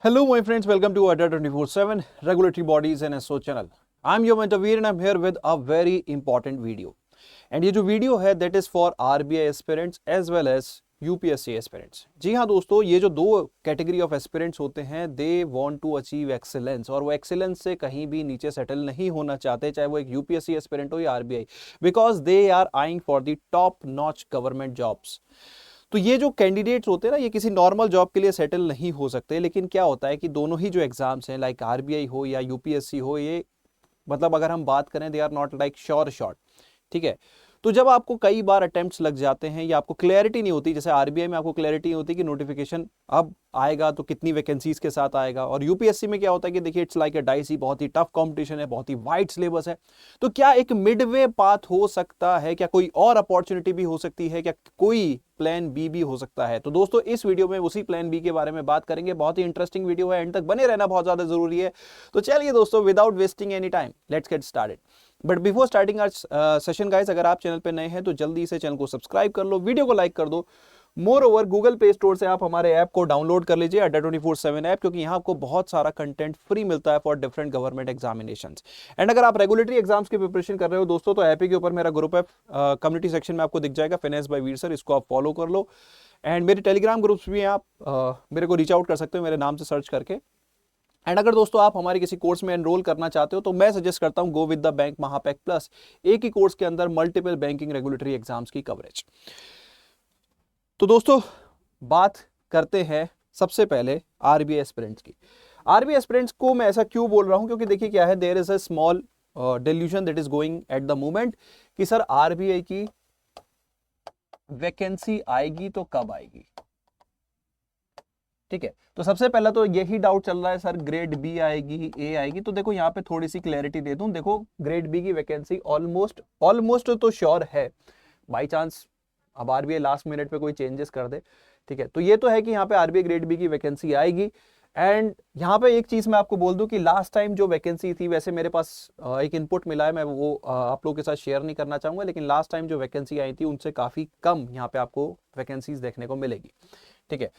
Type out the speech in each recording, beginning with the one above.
Hello, my friends. Welcome to Adda 24/7 Regulatory Bodies and SO channel. I'm your mentor Veer and I'm here with a very important video. And ये जो video है that is for RBI aspirants as well as UPSC aspirants. जी हाँ दोस्तों, ये जो दो category of aspirants होते हैं they want to achieve excellence और वो एक्सेलेंस से कहीं भी नीचे सेटल नहीं होना चाहते, चाहे वो एक यूपीएससी एस्पिरेंट हो या RBI, because they are eyeing for the top notch government jobs. तो ये जो कैंडिडेट्स होते हैं ना, ये किसी नॉर्मल जॉब के लिए सेटल नहीं हो सकते. लेकिन क्या होता है कि दोनों ही जो एग्जाम्स हैं, लाइक आरबीआई हो या यूपीएससी हो, ये मतलब अगर हम बात करें they are not like sure shot. ठीक है, तो जब आपको कई बार अटेम्प्ट्स लग जाते हैं या आपको क्लैरिटी नहीं होती, जैसे आरबीआई में आपको क्लैरिटी नहीं होती कि नोटिफिकेशन अब आएगा तो कितनी वैकेंसीज के साथ आएगा, और यूपीएससी में क्या होता है कि देखिए इट्स लाइक अ डाइसी, बहुत ही टफ कंपटीशन है, बहुत ही वाइड सिलेबस है. तो क्या एक मिडवे पाथ हो सकता है, क्या कोई और अपॉर्चुनिटी भी हो सकती है, क्या कोई प्लान बी भी हो सकता है? तो दोस्तों इस वीडियो में उसी प्लान बी के बारे में बात करेंगे. बहुत ही इंटरेस्टिंग वीडियो है, एंड तक बने रहना बहुत ज्यादा जरूरी है. तो चलिए दोस्तों, without wasting any time let's get started. But before starting our session guys, अगर आप चैनल पे नए हैं तो जल्दी से चैनल को सब्सक्राइब कर लो, वीडियो को लाइक कर दो. More over Google play store से आप हमारे ऐप को डाउनलोड कर लीजिए, अड्डा 24/7 ऐप, क्योंकि यहाँ आपको बहुत सारा कंटेंट फ्री मिलता है for different government examinations. And अगर आप रेगुलेटरी एग्जाम्स की प्रिपरेशन कर रहे हो दोस्तों, तो ऐप के ऊपर मेरा ग्रुप है, कम्युनिटी सेक्शन में आपको दिख जाएगा, फिनेस बाय वीर सर, इसको आप फॉलो कर लो. एंड मेरे टेलीग्राम ग्रुप्स भी हैं, आप मेरे को रीच आउट कर सकते हो मेरे नाम से सर्च करके. एंड अगर दोस्तों आप हमारे किसी कोर्स में एनरोल करना चाहते हो तो मैं सजेस्ट करता हूं go with the bank Mahapack plus. एक ही कोर्स के अंदर मल्टीपल बैंकिंग रेगुलेटरी एग्जाम्स की कवरेज. तो दोस्तों बात करते हैं सबसे पहले आरबीआई एस्पिरेंट्स की. आरबीआई एस्पिरेंट्स को मैं ऐसा क्यों बोल रहा हूं, क्योंकि देखिए क्या है, there is a small delusion that is going at the moment कि सर आरबीआई की वैकेंसी आएगी तो कब आएगी. ठीक है, तो सबसे पहला तो यही डाउट चल रहा है, सर ग्रेड बी आएगी, ए आएगी. तो देखो यहाँ पे थोड़ी सी क्लैरिटी दे दूं. देखो ग्रेड बी की वैकेंसी ऑलमोस्ट तो श्योर है. बाई चांस अब आरबीआई लास्ट मिनट पे कोई चेंजेस कर दे, ठीक है, तो ये तो है कि यहाँ पे आरबीआई ग्रेड बी की वैकेंसी आएगी. एंड यहाँ पे एक चीज मैं आपको बोल दूं कि लास्ट टाइम जो वैकेंसी थी, वैसे मेरे पास एक इनपुट मिला है, मैं वो आप लोगों के साथ शेयर नहीं करना चाहूंगा, लेकिन लास्ट टाइम जो वैकेंसी आई थी उनसे काफी कम यहाँ पे आपको वैकेंसीज देखने को मिलेगी. ठीक है,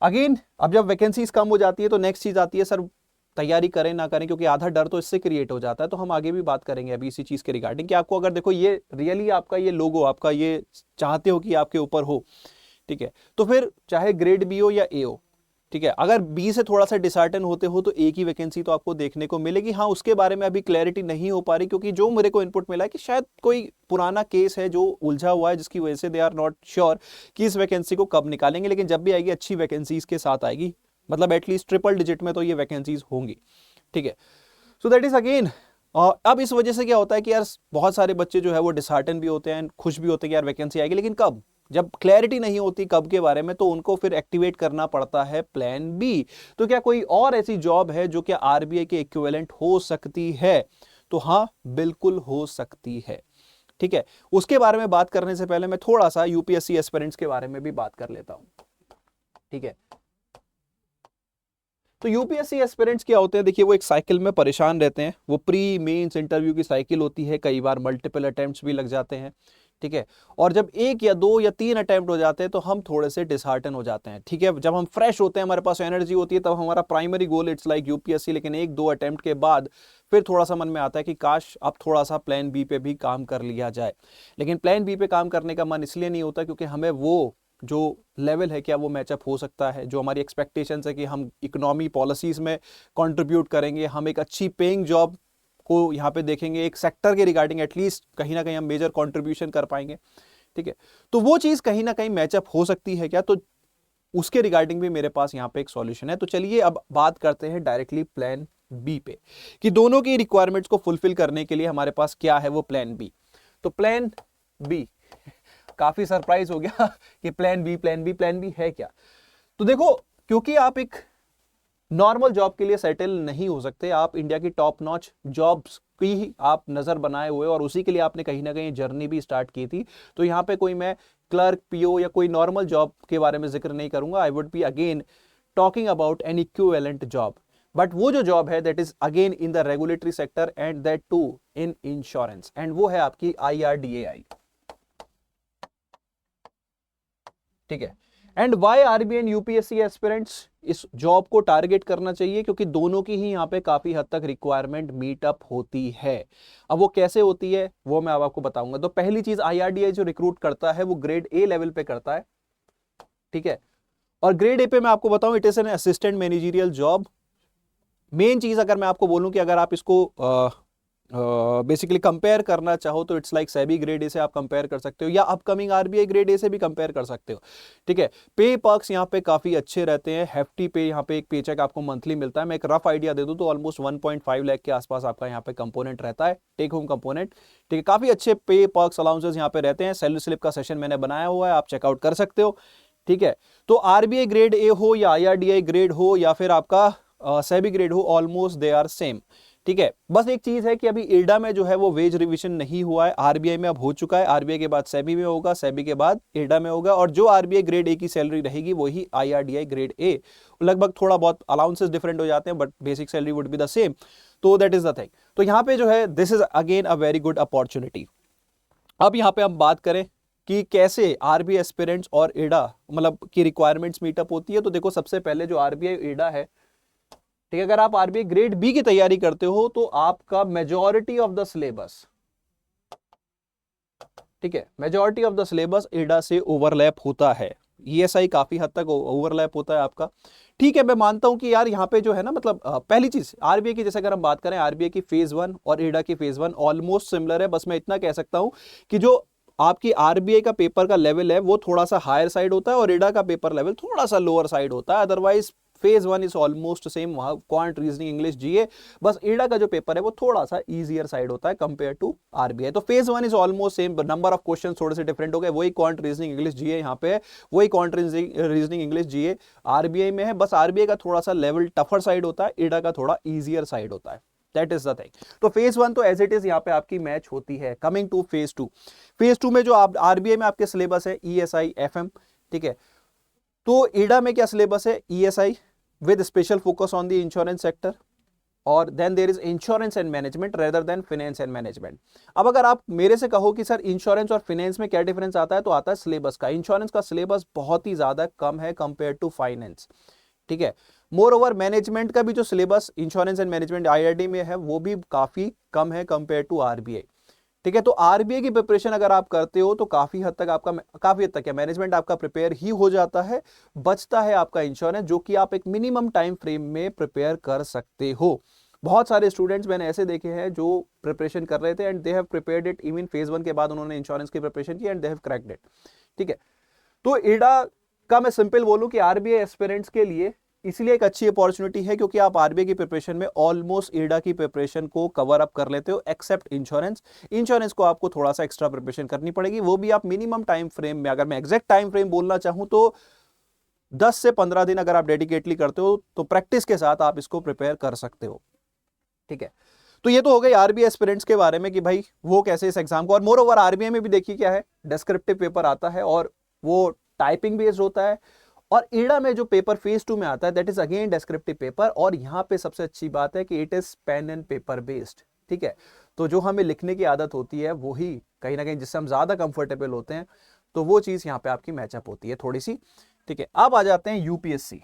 अगेन अब जब वैकेंसीज कम हो जाती है तो नेक्स्ट चीज आती है, सर तैयारी करें ना करें, क्योंकि आधा डर तो इससे क्रिएट हो जाता है. तो हम आगे भी बात करेंगे अभी इसी चीज के रिगार्डिंग कि आपको अगर देखो ये रियली आपका ये लोगो, आपका ये चाहते हो कि आपके ऊपर हो, ठीक है, तो फिर चाहे ग्रेड बी हो या ए हो, ठीक है, अगर बी से थोड़ा सा डिसर्टन होते हो तो ए की वैकेंसी तो आपको देखने को मिलेगी. हाँ, उसके बारे में अभी क्लैरिटी नहीं हो पा रही, क्योंकि जो मेरे को इनपुट मिला है कि शायद कोई पुराना केस है जो उलझा हुआ है, जिसकी वजह से दे आर नॉट श्योर कि इस वैकेंसी को कब निकालेंगे. लेकिन जब भी आएगी अच्छी वैकेंसीज के साथ आएगी, मतलब एटलीस्ट ट्रिपल डिजिट में तो ये वैकेंसीज होंगी. ठीक है, सो दैट इज अगेन. अब इस वजह से क्या होता है कि यार बहुत सारे बच्चे जो है वो डिसहार्टन भी होते हैं, खुश भी होते हैं कि यार वैकेंसी आएगी, लेकिन कब, जब क्लैरिटी नहीं होती कब के बारे में, तो उनको फिर एक्टिवेट करना पड़ता है प्लान बी. तो क्या कोई और ऐसी जॉब है जो क्या आरबीआई के इक्विवेलेंट हो सकती है? तो हाँ, बिल्कुल हो सकती है. ठीक है, उसके बारे में बात करने से पहले मैं थोड़ा सा यूपीएससी एस्पिरेंट्स के बारे में भी बात कर लेता हूं. ठीक है, तो यूपीएससी एस्पिरेंट्स क्या होते हैं, देखिए वो एक साइकिल में परेशान रहते हैं. वो प्री मेंस इंटरव्यू की साइकिल होती है, कई बार मल्टीपल अटेम्प्ट्स भी लग जाते हैं. ठीक है, और जब एक या दो या तीन अटेम्प्ट हो जाते हैं तो हम थोड़े से डिसहार्टन हो जाते हैं. ठीक है, जब हम फ्रेश होते हैं, हमारे पास एनर्जी होती है, तब हमारा primary goal it's like UPSC. लेकिन एक दो अटेम्प्ट के बाद फिर थोड़ा सा मन में आता है कि काश अब थोड़ा सा प्लान बी पे भी काम कर लिया जाए. लेकिन प्लान बी पे काम करने का मन इसलिए नहीं होता क्योंकि हमें वो जो लेवल है क्या वो मैचअप हो सकता है, जो हमारी एक्सपेक्टेशंस है कि हम इकोनॉमी पॉलिसीज में कंट्रीब्यूट करेंगे, हम एक अच्छी पेइंग जॉब को यहाँ पे देखेंगे, एक सेक्टर के रिगार्डिंग एटलीस्ट कहीं ना कहीं हम मेजर कंट्रीब्यूशन कर पाएंगे. ठीक है, तो वो चीज कहीं ना कहीं मैचअप हो सकती है क्या, तो उसके रिगार्डिंग भी मेरे पास यहाँ पे एक सॉल्यूशन है. तो चलिए अब बात करते हैं डायरेक्टली प्लान बी पे कि दोनों की रिक्वायरमेंट्स को फुलफिल करने के लिए हमारे पास क्या है वो प्लान बी. तो प्लान बी, काफी सरप्राइज हो गया कि प्लान बी है क्या. तो देखो, क्योंकि आप एक नॉर्मल जॉब के लिए सेटल नहीं हो सकते, आप इंडिया की टॉप नॉच जॉब्स की ही आप नजर बनाए हुए और उसी के लिए आपने कहीं ना कहीं जर्नी भी स्टार्ट की थी. तो यहां पे कोई मैं क्लर्क, पीओ या कोई नॉर्मल जॉब के बारे में जिक्र नहीं करूंगा. I would be again talking about an equivalent job. But वो जो जॉब है that is again in the regulatory sector and that too in insurance, and वो है आपकी IRDAI. ठीक है, and why RBI and UPSC aspirants इस job को टारगेट करना चाहिए, क्योंकि दोनों की ही यहाँ पे काफी हद तक रिक्वायरमेंट मीटअप होती है। अब वो कैसे होती है वो मैं अब आपको बताऊंगा। तो पहली चीज, IRDAI जो रिक्रूट करता है वो ग्रेड ए लेवल पे करता है, ठीक है। और ग्रेड ए पे मैं आपको बताऊं, it is an assistant managerial job. Main चीज अगर मैं आपको बोलूं कि अगर आप इसको बेसिकली कंपेयर करना चाहो तो it's like SEBI grade A से आप कंपेयर कर सकते हो, या अपकमिंग आरबीआई ग्रेड ए से भी कंपेयर कर सकते हो, ठीक है। पे पर्क्स यहाँ पे काफी अच्छे रहते हैं, हेफ्टी पे, यहाँ पे एक पे चेक आपको मंथली मिलता है। मैं एक रफ आइडिया दे दूं तो ऑलमोस्ट 1.5 लाख के आसपास आपका यहाँ पे कंपोनेंट रहता है, टेक होम कंपोनेंट, ठीक है। काफी अच्छे पे पर्क्स अलाउंसेस यहाँ पे रहते हैं। सैलरी स्लिप का सेशन मैंने बनाया हुआ है, आप चेकआउट कर सकते हो, ठीक है। तो आरबीआई ग्रेड ए हो या IRDAI ग्रेड हो या फिर आपका सेबी ग्रेड हो, ऑलमोस्ट दे आर सेम, ठीक है। बस एक चीज है कि अभी इल्डा में जो है वो वेज रिवीजन नहीं हुआ है, आरबीआई में अब हो चुका है। आरबीआई के बाद सेबी में होगा, सेबी के बाद इल्डा में होगा, और जो आरबीआई ग्रेड ए की सैलरी रहेगी वही IRDAI ग्रेड ए। लगभग थोड़ा बहुत अलाउंसेस डिफरेंट हो जाते हैं, but basic salary would be the same. तो दैट इज द थिंग। तो यहाँ पे जो है this is again a very good opportunity. अब यहाँ पे हम बात करें कि कैसे आरबीआई एस्पिरेंट्स और इडा मतलब की रिक्वायरमेंट्स मीटअप होती है। तो देखो, सबसे पहले जो आरबीआई इडा है, ठीक है, अगर आप आरबीआई ग्रेड बी की तैयारी करते हो तो आपका मेजॉरिटी ऑफ द सिलेबस, ठीक है, majority of the syllabus Ida से ओवरलैप होता है। ईएसआई काफी हद तक ओवरलैप होता है आपका, ठीक है। मैं मानता हूं कि यार यहाँ पे जो है ना, मतलब पहली चीज आरबीआई की, जैसे अगर हम बात करें आरबीआई की फेज 1 और इडा की फेज 1 ऑलमोस्ट सिमिलर है। बस मैं इतना कह सकता हूं कि जो आपकी आरबीआई का पेपर का लेवल है वो थोड़ा सा हायर साइड होता है और इडा का पेपर लेवल थोड़ा सा लोअर साइड होता है। Otherwise phase 1 is almost same, वहां क्वांट, रीजनिंग, इंग्लिश, जीए। बस इडा का जो पेपर है वो थोड़ा सा इजियर साइड होता है कंपेयर टू आरबीआई। तो phase 1 is almost same, number of question थोड़े से डिफरेंट हो गए। वही क्वांट, रीजनिंग, इंग्लिश, जीए यहाँ पे है, वही क्वांट, रीजनिंग, इंग्लिश, जीए आरबीआई में है। बस आरबीआई का थोड़ा सा लेवल टफर साइड होता है, इडा का थोड़ा इजियर साइड होता है। That is the thing. तो फेज 1 तो एज इट इज यहाँ पे आपकी मैच होती है। कमिंग टू फेज 2, फेज 2 में जो आप आरबीआई में आपके सिलेबस है ईएसआई, एफएम, ठीक है। तो इडा में क्या सिलेबस है, ESI with special focus on the insurance sector, और then there is insurance and management rather than finance and management। अब अगर आप मेरे से कहो कि सर इंश्योरेंस और फाइनेंस में क्या डिफरेंस आता है, तो आता है सिलेबस का। इंश्योरेंस का सिलेबस बहुत ही ज्यादा कम है कंपेयर टू फाइनेंस, ठीक है। मोर ओवर मैनेजमेंट का भी जो syllabus insurance and management IRD में है वो भी काफी कम है कंपेयर टू आरबीआई, ठीक है। तो आरबीआई की प्रिपरेशन अगर आप करते हो तो काफी हद तक आपका, काफी हद तक क्या, मैनेजमेंट आपका प्रिपेयर ही हो जाता है। बचता है आपका इंश्योरेंस, जो कि आप एक मिनिमम टाइम फ्रेम में प्रिपेयर कर सकते हो। बहुत सारे स्टूडेंट्स मैंने ऐसे देखे हैं जो प्रिपरेशन कर रहे थे and they have prepared it, even phase 1 के बाद उन्होंने इंश्योरेंस की प्रिपरेशन की and they have cracked it, ठीक है। तो इडा का मैं सिंपल बोलूं कि आरबीआई एस्पिरेंट्स के लिए इसलिए एक अच्छी अपॉर्चुनिटी है क्योंकि आप आरबीआई की प्रिपरेशन में ऑलमोस्ट इडा की प्रिपरेशन को कवर अप कर लेते हो, एक्सेप्ट इंश्योरेंस। इंश्योरेंस को आपको थोड़ा सा एक्स्ट्रा प्रिपरेशन करनी पड़ेगी, वो भी आप मिनिमम टाइम फ्रेम में, अगर मैं एग्जैक्ट टाइम फ्रेम बोलना चाहूं तो 10 से 15 दिन अगर आप डेडिकेटली करते हो तो प्रैक्टिस के साथ आप इसको प्रिपेयर कर सकते हो, ठीक है। तो ये तो हो गई आरबीआई एस्पिरेंट्स के बारे में कि भाई वो कैसे इस एग्जाम को, और मोर ओवर आरबीआई में भी देखिए क्या है, डिस्क्रिप्टिव पेपर आता है और वो टाइपिंग बेस्ड होता है। और ईडा में जो पेपर फेज 2 में आता है that is again descriptive paper, और यहां पे सबसे अच्छी बात है कि it is pen and paper based, ठीक है। तो जो हमें लिखने की आदत होती है वही कहीं ना कहीं जिससे हम ज्यादा कंफर्टेबल होते हैं, तो वो चीज यहां पे आपकी मैचअप होती है थोड़ी सी, ठीक है। अब आ जाते हैं यूपीएससी,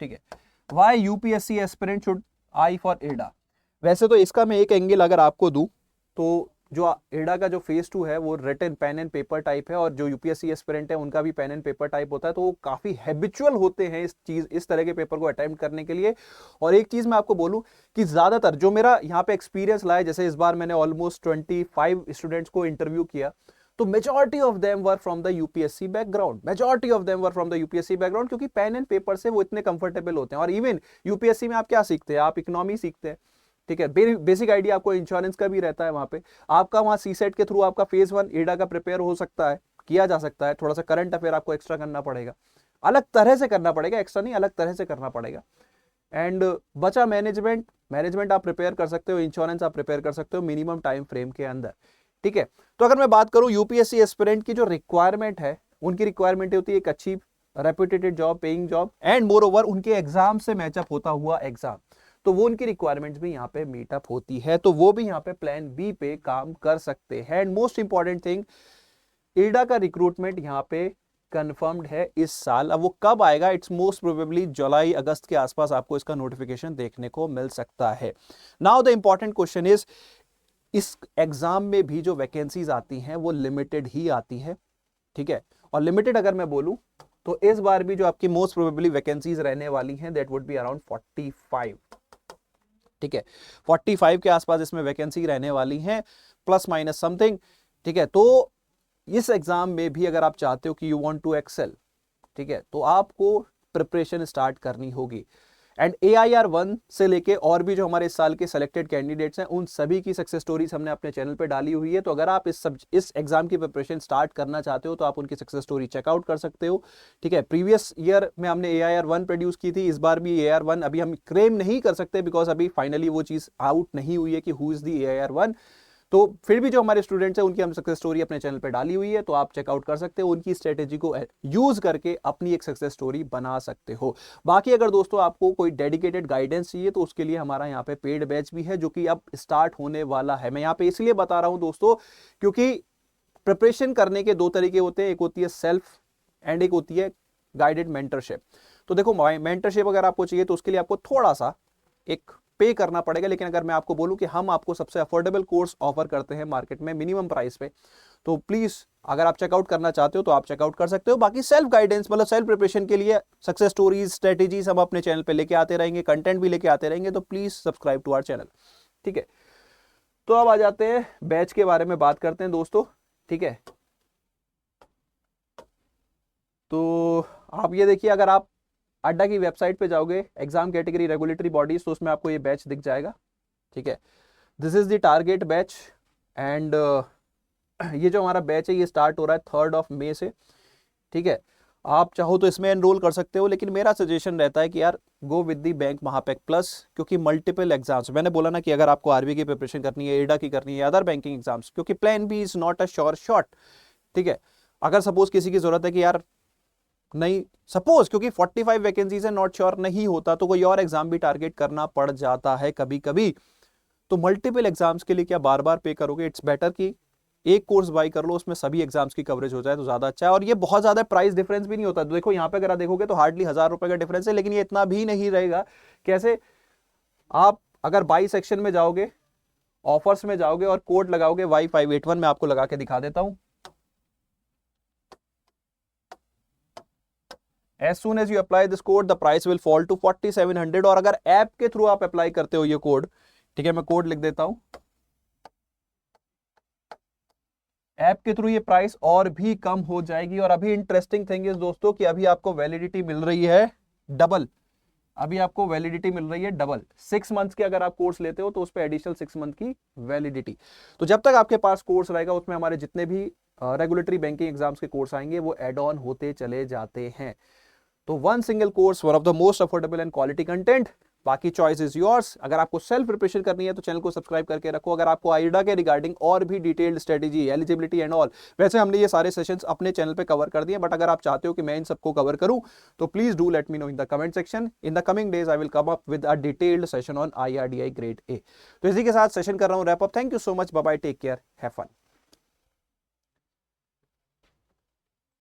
ठीक है। Why UPSC aspirant should I for ईडा। वैसे तो इसका मैं एक एंगल अगर आपको दूं तो जो एडा का जो फेज 2 है वो written pen and paper type है, और जो यूपीएससी एस्पिरेंट है उनका भी पेन एंड पेपर टाइप होता है। तो वो काफी हैबिचुअल होते हैं इस तरह के पेपर को अटेम्प्ट करने के लिए। और एक चीज मैं आपको बोलूं कि ज्यादातर जो मेरा यहाँ पे एक्सपीरियंस लाया, जैसे इस बार मैंने ऑलमोस्ट 25 स्टूडेंट्स को इंटरव्यू किया, तो majority of them were from the UPSC background, majority of them were from the UPSC background, क्योंकि पेन एंड पेपर से वो इतने कंफर्टेबल होते हैं। और इवन यूपीएससी में आप क्या सीखते हैं, आप इकोनॉमी सीखते हैं, ठीक है। बेसिक आइडिया आपको इंश्योरेंस का भी रहता है वहां पे। आपका वहां सीसेट के थ्रू आपका फेज 1 एडा का प्रिपेयर हो सकता है, किया जा सकता है। थोड़ा सा करंट अफेयर आपको एक्स्ट्रा करना पड़ेगा, अलग तरह से करना पड़ेगा, एक्स्ट्रा नहीं, अलग तरह से करना पड़ेगा। एंड बचा मैनेजमेंट, मैनेजमेंट आप प्रिपेयर कर सकते हो, इंश्योरेंस आप प्रिपेयर कर सकते हो मिनिमम टाइम फ्रेम के अंदर, ठीक है। तो अगर मैं बात करूं यूपीएससी एस्पिरेंट की जो रिक्वायरमेंट है, उनकी रिक्वायरमेंट होती है एक अच्छी reputed job, paying job, and more over उनके एग्जाम से मैचअप होता हुआ एग्जाम। तो वो उनकी रिक्वायरमेंट्स भी यहाँ पे मीटअप होती है, तो वो भी यहाँ पे प्लान बी पे काम कर सकते हैं। एंड मोस्ट इंपॉर्टेंट थिंग, ईडा का रिक्रूटमेंट यहाँ पे कंफर्म्ड है इस साल। अब वो कब आएगा, इट्स मोस्ट प्रोबेबली जुलाई अगस्त के आसपास आपको इसका नोटिफिकेशन देखने को मिल सकता है। Now the important question is, इस एग्जाम में भी जो वैकेंसीज आती हैं वो लिमिटेड ही आती है, ठीक है। और लिमिटेड अगर मैं बोलूं तो इस बार भी जो आपकी मोस्ट प्रोबेबली वैकेंसीज रहने वाली हैं दैट वुड बी अराउंड 45, ठीक है। 45 के आसपास इसमें वैकेंसी रहने वाली हैं, प्लस माइनस समथिंग, ठीक है। तो इस एग्जाम में भी अगर आप चाहते हो कि यू वांट टू एक्सेल, ठीक है, तो आपको प्रिपरेशन स्टार्ट करनी होगी। एंड AIR-1 से लेके और भी जो हमारे इस साल के सिलेक्टेड कैंडिडेट्स हैं उन सभी की सक्सेस स्टोरीज हमने अपने चैनल पे डाली हुई है। तो अगर आप इस एग्जाम की प्रिपरेशन स्टार्ट करना चाहते हो तो आप उनकी सक्सेस स्टोरी चेकआउट कर सकते हो, ठीक है। प्रीवियस ईयर में हमने AIR-1 प्रोड्यूस की थी, इस बार भी AIR-1 अभी हम क्लेम नहीं कर सकते बिकॉज अभी फाइनली वो चीज आउट नहीं हुई है कि हु इज द AIR-1। तो फिर भी जो हमारे स्टूडेंट्स हैं उनकी हम सक्सेस स्टोरी अपने चैनल पे डाली हुई है, तो आप चेकआउट कर सकते हो, उनकी स्ट्रेटेजी को यूज करके अपनी एक सक्सेस स्टोरी बना सकते हो। बाकी अगर दोस्तों आपको कोई डेडिकेटेड गाइडेंस चाहिए तो उसके लिए हमारा यहाँ पे पेड बैच भी है जो कि अब स्टार्ट होने वाला है। मैं यहाँ पे इसलिए बता रहा हूँ दोस्तों क्योंकि प्रिपरेशन करने के दो तरीके होते हैं, एक होती है सेल्फ एंड एक होती है गाइडेड मेंटरशिप। तो देखो मेंटरशिप अगर आपको चाहिए तो उसके लिए आपको थोड़ा सा एक पे करना पड़ेगा, लेकिन अगर मैं आपको बोलूं कि हम आपको सबसे अफोर्डेबल कोर्स ऑफर करते हैं मार्केट में मिनिमम प्राइस पे, तो प्लीज अगर आप चेकआउट करना चाहते हो तो आप चेकआउट कर सकते हो। बाकी सेल्फ गाइडेंस मतलब सेल्फ प्रिपरेशन के लिए सक्सेस स्टोरीज स्ट्रेटेजीज हम अपने चैनल पे लेके आते रहेंगे, कंटेंट भी लेके आते रहेंगे, तो please subscribe to our channel, ठीक है। तो अब आ जाते हैं बैच के बारे में बात करते हैं दोस्तों, ठीक है। तो आप ये देखिए, अगर आप अड्डा की वेबसाइट पे जाओगे एग्जाम कैटेगरी रेगुलेटरी बॉडीज तो उसमें आपको ये बैच दिख जाएगा, ठीक है। This is the target batch and ये जो हमारा बैच है ये स्टार्ट हो रहा है 3 मई से, ठीक है। आप चाहो तो इसमें एनरोल कर सकते हो, लेकिन मेरा सजेशन रहता है कि यार go with the bank Mahapack plus, क्योंकि मल्टीपल एग्जाम्स, मैंने बोला ना कि अगर आपको आरबीआई की प्रिपरेशन करनी है, एडा की करनी है, अदर बैंकिंग एग्जाम्स, क्योंकि plan B is not a sure shot, ठीक है। अगर सपोज किसी की जरूरत है कि यार नहीं, सपोज क्योंकि 45 वैकेंसीज है, नॉट श्योर नहीं होता तो कोई और एग्जाम भी टारगेट करना पड़ जाता है कभी कभी, तो मल्टीपल एग्जाम्स के लिए क्या बार बार पे करोगे, इट्स बेटर कि एक कोर्स बाय कर लो, उसमें सभी एग्जाम्स की कवरेज हो जाए तो ज्यादा अच्छा है। और ये बहुत ज्यादा प्राइस डिफरेंस भी नहीं होता, देखो यहाँ पे अगर आप देखोगे तो हार्डली 1000 रुपए का डिफरेंस है, लेकिन ये इतना भी नहीं रहेगा। कैसे, आप अगर बाई सेक्शन में जाओगे, ऑफर्स में जाओगे और कोड लगाओगे Y581, मैं आपको लगा के दिखा देता हूं। As soon as you apply this code, the price will fall to 4700। और अगर ऐप के थ्रू आप अप्लाई करते हो ये कोड, ठीक है, मैं कोड लिख देता हूं, ऐप के थ्रू ये प्राइस और भी कम हो जाएगी। और अभी इंटरेस्टिंग थिंग इज दोस्तों कि अभी आपको वैलिडिटी मिल रही है डबल, अभी आपको वैलिडिटी मिल रही है डबल। 6 मंथ्स के अगर आप कोर्स लेते हो तो उस पर एडिशनल 6 मंथ की वैलिडिटी। तो जब तक आपके पास कोर्स रहेगा उसमें हमारे जितने भी रेगुलेटरी बैंकिंग एग्जाम्स के कोर्स आएंगे वो एड ऑन होते चले जाते हैं। तो one single course, one of the most affordable and quality content, बाकी चॉइस इज योर्स। अगर आपको सेल्फ प्रिपरेशन करनी है तो चैनल को सब्सक्राइब करके रखो। अगर आपको आईडा के रिगार्डिंग और भी detailed strategy, eligibility and all, वैसे हमने ये सारे सेशंस अपने चैनल पे कवर कर दिए, बट अगर आप चाहते हो कि मैं इन सबको कवर करूं तो please do let me know in the comment section. In the coming days I will come up with a detailed session on IRDI grade A। तो इसी के साथ सेशन कर रहा हूं wrap up. Thank you so much, bye bye, take care, have fun.